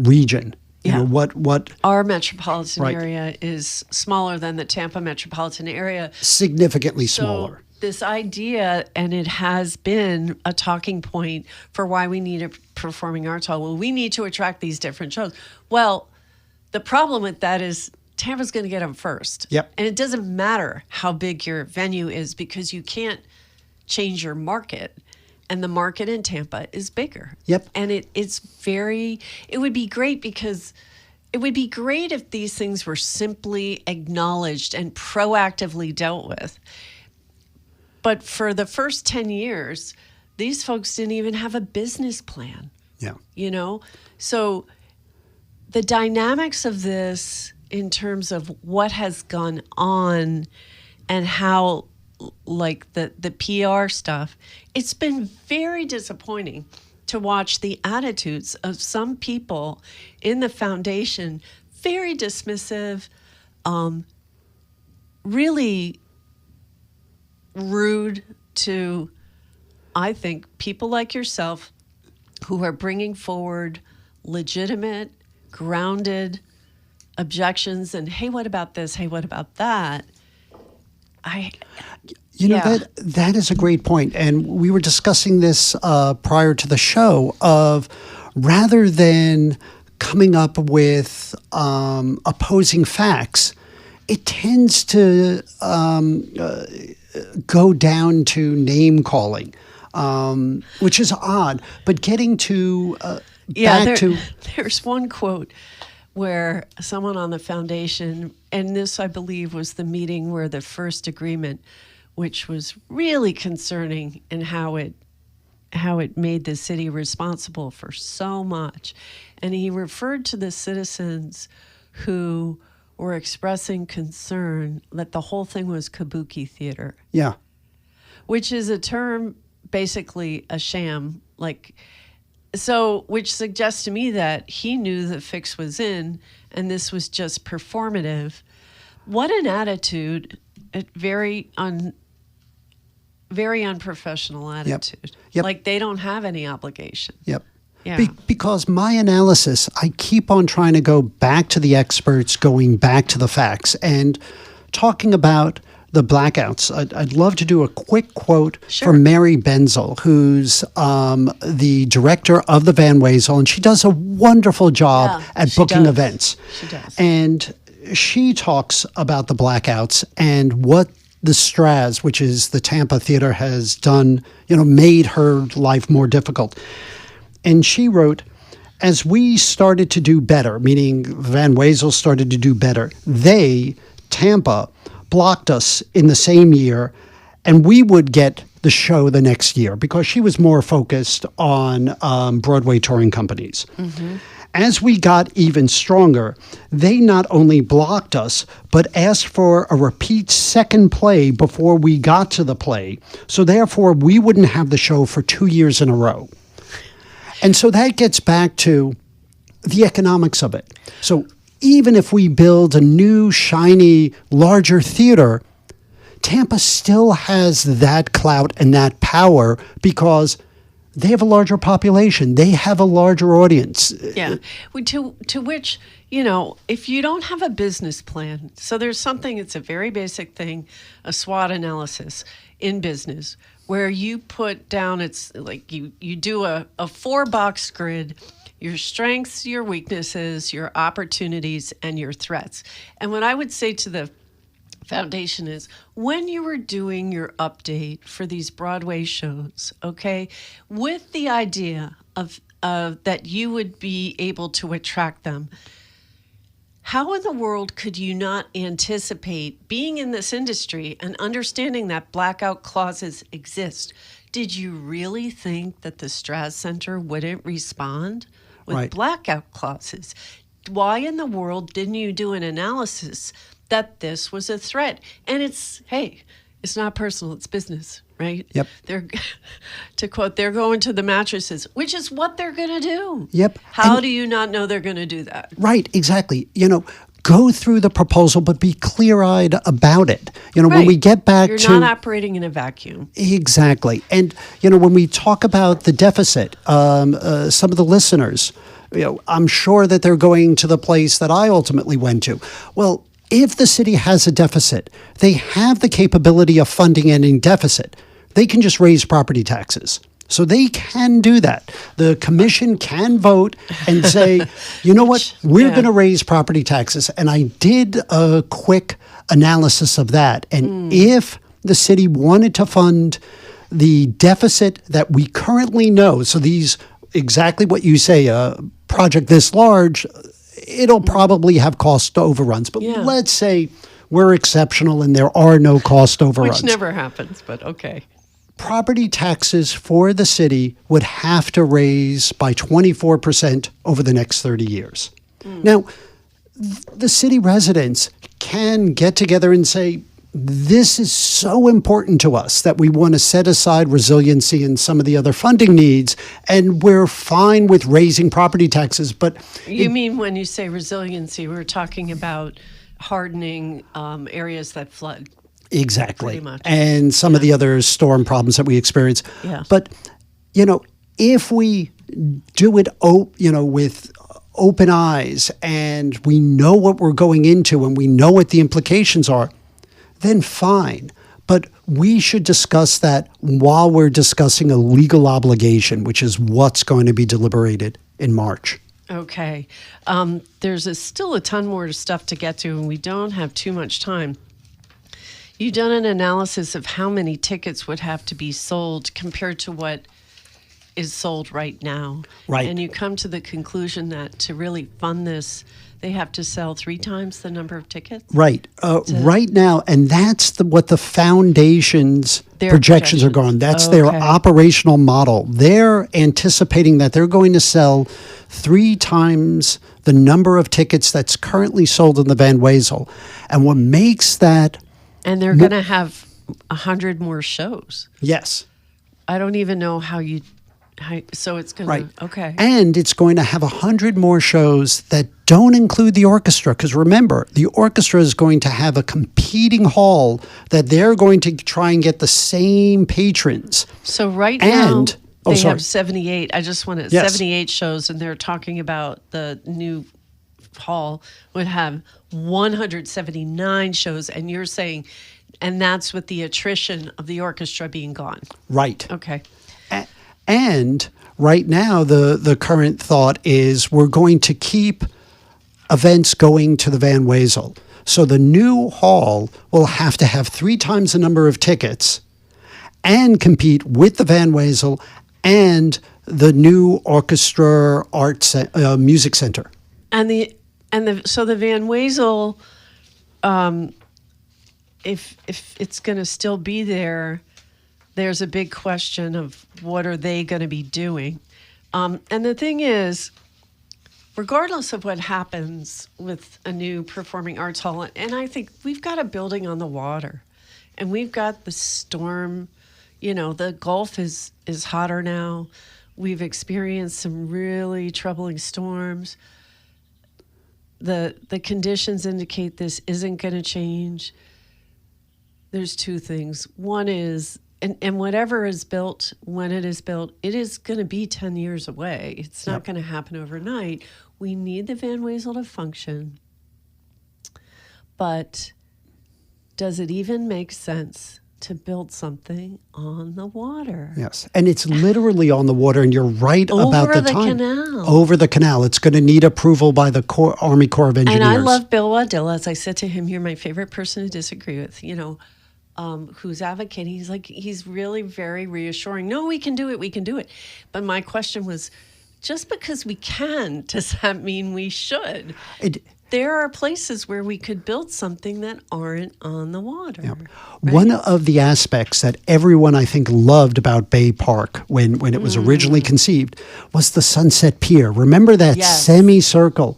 Speaker 2: region.
Speaker 1: Yeah.
Speaker 2: What
Speaker 1: our metropolitan area is smaller than the Tampa metropolitan area.
Speaker 2: Significantly smaller.
Speaker 1: So this idea, and it has been a talking point for why we need a performing arts hall. Well, we need to attract these different shows. Well, the problem with that is Tampa's going to get them first.
Speaker 2: Yep.
Speaker 1: And it doesn't matter how big your venue is because you can't change your market. And the market in Tampa is bigger.
Speaker 2: Yep.
Speaker 1: And it would be great because it would be great if these things were simply acknowledged and proactively dealt with. But for the first 10 years, these folks didn't even have a business plan.
Speaker 2: Yeah.
Speaker 1: So the dynamics of this in terms of what has gone on and how, like the PR stuff, it's been very disappointing to watch the attitudes of some people in the foundation, very dismissive, really rude to, I think, people like yourself who are bringing forward legitimate, grounded objections and, hey, what about this? Hey, what about that?
Speaker 2: That is a great point. And we were discussing this prior to the show of rather than coming up with opposing facts, it tends to go down to name calling, which is odd. But getting to back to...
Speaker 1: There's one quote where someone on the foundation, and this, I believe, was the meeting where the first agreement, which was really concerning in how it made the city responsible for so much. And he referred to the citizens who were expressing concern that the whole thing was kabuki theater.
Speaker 2: Yeah.
Speaker 1: Which is a term, basically a sham, which suggests to me that he knew the fix was in and this was just performative. What an attitude. Very unprofessional attitude.
Speaker 2: Yep.
Speaker 1: Like they don't have any obligation.
Speaker 2: Yep.
Speaker 1: Yeah.
Speaker 2: Because my analysis, I keep on trying to go back to the experts, going back to the facts, and talking about the blackouts. I'd love to do a quick quote from Mary Benzel, who's the director of the Van Wezel, and she does a wonderful job at booking events.
Speaker 1: She does.
Speaker 2: And she talks about the blackouts and what the Straz, which is the Tampa Theater, has done, made her life more difficult. And she wrote, as we started to do better, meaning Van Wezel started to do better, Tampa, blocked us in the same year, and we would get the show the next year because she was more focused on Broadway touring companies. Mm-hmm. As we got even stronger, they not only blocked us, but asked for a repeat second play before we got to the play. So therefore, we wouldn't have the show for 2 years in a row. And so that gets back to the economics of it. So even if we build a new, shiny, larger theater, Tampa still has that clout and that power because they have a larger population. They have a larger audience.
Speaker 1: Yeah. To which, if you don't have a business plan, so there's something, it's a very basic thing, a SWOT analysis in business, where you put down, it's like you do a 4-box grid, your strengths, your weaknesses, your opportunities, and your threats. And what I would say to the foundation is, when you were doing your update for these Broadway shows, okay, with the idea of that you would be able to attract them, how in the world could you not anticipate being in this industry and understanding that blackout clauses exist? Did you really think that the Straz Center wouldn't respond with blackout clauses? Why in the world didn't you do an analysis that this was a threat? And it's not personal, it's business, right?
Speaker 2: Yep.
Speaker 1: To quote, they're going to the mattresses, which is what they're going to do.
Speaker 2: Yep.
Speaker 1: How do you not know they're going to do that?
Speaker 2: Right, exactly. Go through the proposal, but be clear-eyed about it. When we get back
Speaker 1: You're
Speaker 2: to...
Speaker 1: not operating in a vacuum.
Speaker 2: Exactly. And, when we talk about the deficit, some of the listeners, I'm sure that they're going to the place that I ultimately went to. Well, if the city has a deficit, they have the capability of funding any deficit. They can just raise property taxes. So they can do that. The commission can vote and say, you know what, we're going to raise property taxes. And I did a quick analysis of that. And if the city wanted to fund the deficit that we currently know, so these, exactly what you say, a project this large, it'll probably have cost overruns. But let's say we're exceptional and there are no cost overruns.
Speaker 1: Which never happens, but okay.
Speaker 2: Property taxes for the city would have to raise by 24% over the next 30 years. Now, the city residents can get together and say, this is so important to us that we want to set aside resiliency and some of the other funding needs, and we're fine with raising property taxes. But
Speaker 1: you mean when you say resiliency, we're talking about hardening areas that flood.
Speaker 2: Exactly. And some of the other storm problems that we experience.
Speaker 1: Yeah.
Speaker 2: But, if we do it, with open eyes and we know what we're going into and we know what the implications are, then fine. But we should discuss that while we're discussing a legal obligation, which is what's going to be deliberated in March.
Speaker 1: Okay. There's still a ton more stuff to get to, and we don't have too much time. You've done an analysis of how many tickets would have to be sold compared to what is sold right now.
Speaker 2: Right.
Speaker 1: And you come to the conclusion that to really fund this, They have to sell 3 times the number of tickets?
Speaker 2: Right. Right now, and that's what the foundation's projections are going. That's their operational model. They're anticipating that they're going to sell 3 times the number of tickets that's currently sold in the Van Wezel. And what makes that...
Speaker 1: And they're going to have 100 more shows.
Speaker 2: Yes.
Speaker 1: I don't even know how so it's going to... Okay.
Speaker 2: And it's going to have 100 more shows that don't include the orchestra. Because remember, the orchestra is going to have a competing hall that they're going to try and get the same patrons.
Speaker 1: So now they have 78. I just wanted 78 shows, and they're talking about the new hall would have 179 shows. And you're saying... And that's with the attrition of the orchestra being gone.
Speaker 2: Right.
Speaker 1: Okay.
Speaker 2: And right now, the current thought is we're going to keep events going to the Van Wezel. So the new hall will have to have 3 times the number of tickets and compete with the Van Wezel and the new orchestra music center.
Speaker 1: So the Van Wezel, if it's going to still be there, there's a big question of what are they going to be doing. And the thing is, regardless of what happens with a new performing arts hall, and I think we've got a building on the water, and we've got the storm, the Gulf is hotter now. We've experienced some really troubling storms. The conditions indicate this isn't going to change. There's 2 things. One is, and whatever is built, when it is built, it is going to be 10 years away. It's not going to happen overnight. We need the Van Wezel to function. But does it even make sense to build something on the water?
Speaker 2: Yes. And it's literally on the water, and you're right about the time.
Speaker 1: Over the canal.
Speaker 2: Over the canal. It's going to need approval by the Army Corps of Engineers.
Speaker 1: And I love Bill Waddell. As I said to him, you're my favorite person to disagree with, who's advocating. He's really very reassuring. No, we can do it. But my question was, just because we can, does that mean we should? There are places where we could build something that aren't on the water.
Speaker 2: Yeah. Right? One of the aspects that everyone, I think, loved about Bay Park when it was originally conceived was the Sunset Pier. Remember that semicircle?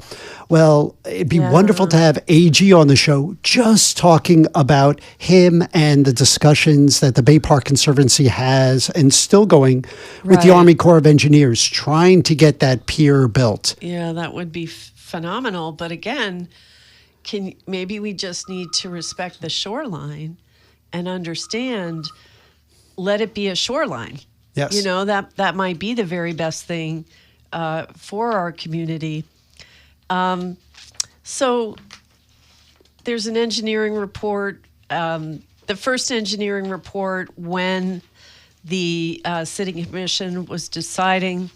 Speaker 2: Well, it'd be wonderful to have AG on the show just talking about him and the discussions that the Bay Park Conservancy has and still going with the Army Corps of Engineers, trying to get that pier built.
Speaker 1: Yeah, that would be phenomenal. But again, maybe we just need to respect the shoreline and understand, let it be a shoreline.
Speaker 2: Yes.
Speaker 1: That might be the very best thing for our community. So there's an engineering report. The first engineering report when the City Commission was deciding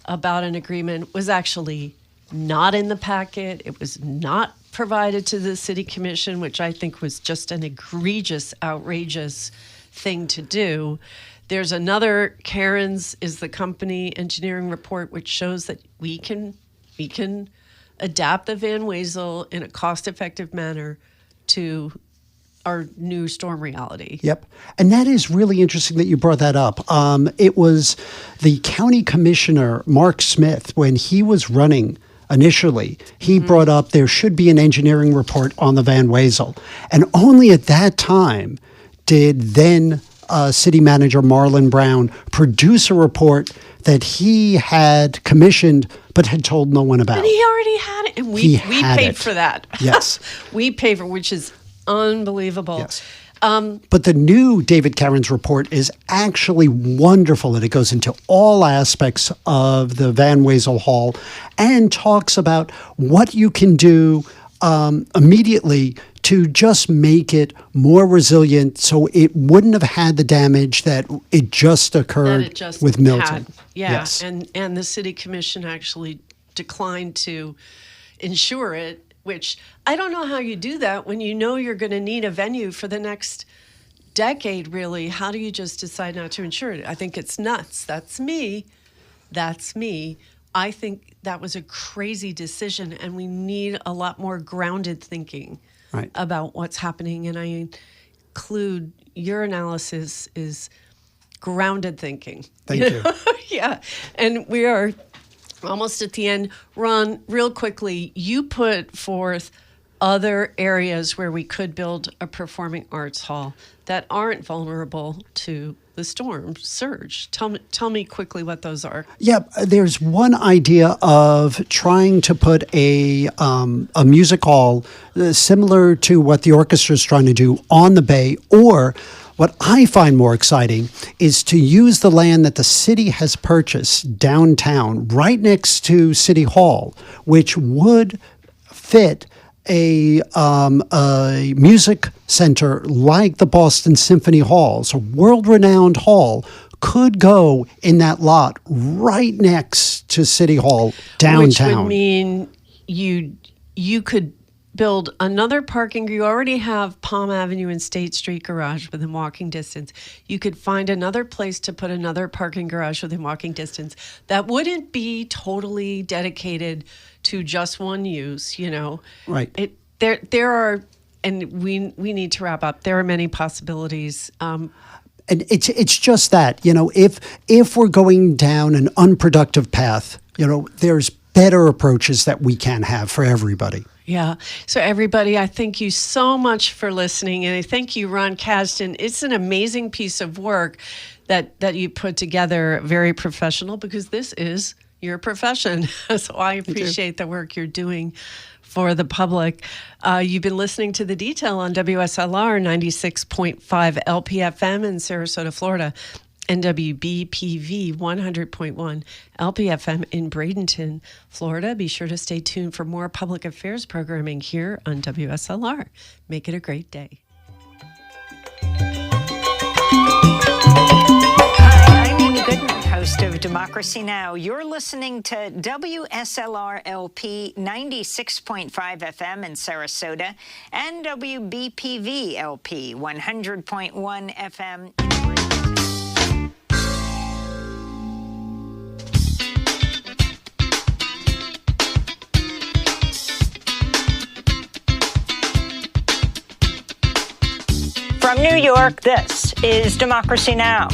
Speaker 1: about an agreement was actually not in the packet. It was not provided to the City Commission, which I think was just an egregious, outrageous thing to do. There's another, Karen's is the company engineering report, which shows that we can adapt the Van Wezel in a cost-effective manner to our new storm reality.
Speaker 2: Yep. And that is really interesting that you brought that up. It was the county commissioner, Mark Smith, when he was running initially, he brought up there should be an engineering report on the Van Wezel. And only at that time did then city manager Marlon Brown produce a report that he had commissioned but had told no one about.
Speaker 1: And he already had it. And we paid for that.
Speaker 2: Yes.
Speaker 1: We paid for, which is unbelievable.
Speaker 2: Yes. But the new David Cameron's report is actually wonderful, and it goes into all aspects of the Van Wezel Hall and talks about what you can do immediately to just make it more resilient so it wouldn't have had the damage that it just occurred with Milton.
Speaker 1: Yes. And the City Commission actually declined to insure it, which I don't know how you do that when you know you're going to need a venue for the next decade, really. How do you just decide not to insure it? I think it's nuts. That's me. I think that was a crazy decision, and we need a lot more grounded thinking about what's happening. And I include your analysis is grounded thinking.
Speaker 2: Thank you.
Speaker 1: Yeah. And we are almost at the end. Ron, real quickly, you put forth other areas where we could build a performing arts hall that aren't vulnerable to the storm surge. Tell me quickly what those are.
Speaker 2: Yeah, there's one idea of trying to put a music hall similar to what the orchestra is trying to do on the bay, or what I find more exciting is to use the land that the city has purchased downtown, right next to City Hall, which would fit a music center like the Boston Symphony Hall. So world-renowned hall could go in that lot right next to City Hall downtown.
Speaker 1: Which would mean you could build another parking. You already have Palm Avenue and State Street garage within walking distance. You could find another place to put another parking garage within walking distance that wouldn't be totally dedicated to just one use, you know.
Speaker 2: Right.
Speaker 1: There are, and we need to wrap up. There are many possibilities.
Speaker 2: And it's just that, you know, if we're going down an unproductive path, you know, there's better approaches that we can have for everybody.
Speaker 1: Yeah. So everybody, I thank you so much for listening. And I thank you, Ron Kashden. It's an amazing piece of work that you put together, very professional, because this is your profession. So I appreciate the work you're doing for the public. You've been listening to The Detail on WSLR 96.5 LPFM in Sarasota, Florida, and WBPV 100.1 LPFM in Bradenton, Florida. Be sure to stay tuned for more public affairs programming here on WSLR. Make it a great day.
Speaker 3: Hi, I'm Amy Goodman, host of Democracy Now! You're listening to WSLR LP 96.5 FM in Sarasota and WBPV LP 100.1 FM in Bradenton. From New York, this is Democracy Now!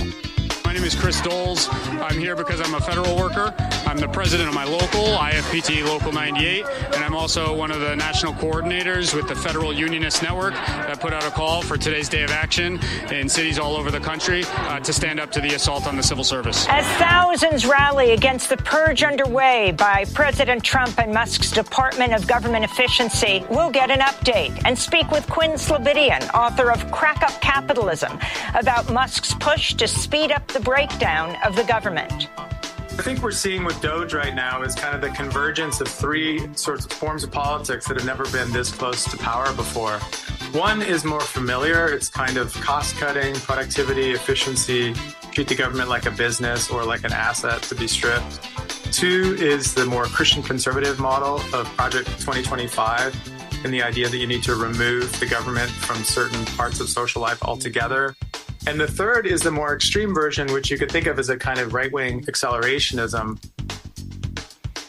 Speaker 4: My name is Chris Doles. I'm here because I'm a federal worker. I'm the president of my local, IFPT Local 98, and I'm also one of the national coordinators with the Federal Unionist Network that put out a call for today's day of action in cities all over the country to stand up to the assault on the civil service.
Speaker 3: As thousands rally against the purge underway by President Trump and Musk's Department of Government Efficiency, we'll get an update and speak with Quinn Slavidian, author of Crack Up Capitalism, about Musk's push to speed up the breakdown of the government.
Speaker 5: I think we're seeing with Doge right now is kind of the convergence of three sorts of forms of politics that have never been this close to power before. One is more familiar. It's kind of cost-cutting, productivity, efficiency, treat the government like a business or like an asset to be stripped. Two is the more Christian conservative model of Project 2025 and the idea that you need to remove the government from certain parts of social life altogether. And the third is the more extreme version, which you could think of as a kind of right-wing accelerationism.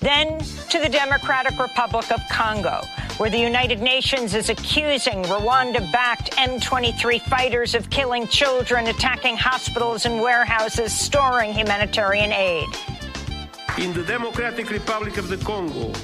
Speaker 3: Then to the Democratic Republic of Congo, where the United Nations is accusing Rwanda-backed M23 fighters of killing children, attacking hospitals and warehouses, storing humanitarian aid.
Speaker 6: In the Democratic Republic of the Congo